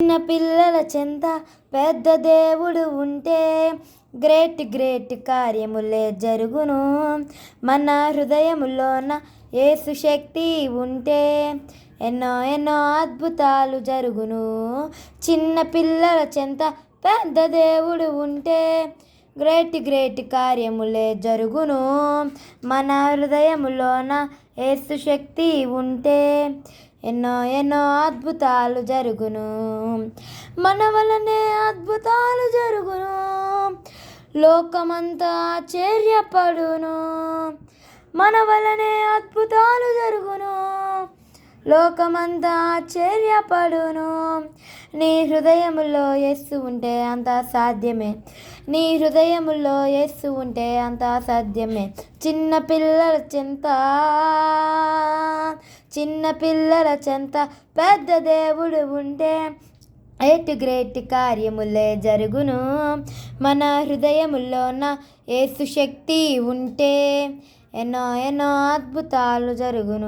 చిన్న పిల్లల చెంత పెద్ద దేవుడు ఉంటే గ్రేట్ గ్రేట్ కార్యములే జరుగును. మన హృదయములోన యేసు శక్తి ఉంటే ఎన్నో ఎన్నో అద్భుతాలు జరుగును. చిన్న పిల్లల చెంత పెద్ద దేవుడు ఉంటే గ్రేట్ గ్రేట్ కార్యములే జరుగును. మన హృదయములోన యేసు శక్తి ఉంటే ఎన్నో ఎన్నో అద్భుతాలు జరుగును. మన వలనే అద్భుతాలు జరుగును. లోకమంతా ఆశ్చర్యపడును. మన వలనే అద్భుతాలు జరుగును. లోకమంతా ఆశ్చర్యపడును. నీ హృదయములో యేసు ఉంటే అంతా సాధ్యమే. నీ హృదయములో యేసు ఉంటే అంతా సాధ్యమే. చిన్న పిల్లల చెంత పెద్ద దేవుడు ఉంటే గ్రేట్ కార్యములే జరుగును. మన హృదయములోన యేసు శక్తి ఉంటే ఎన్నో ఎన్నో అద్భుతాలు జరుగును.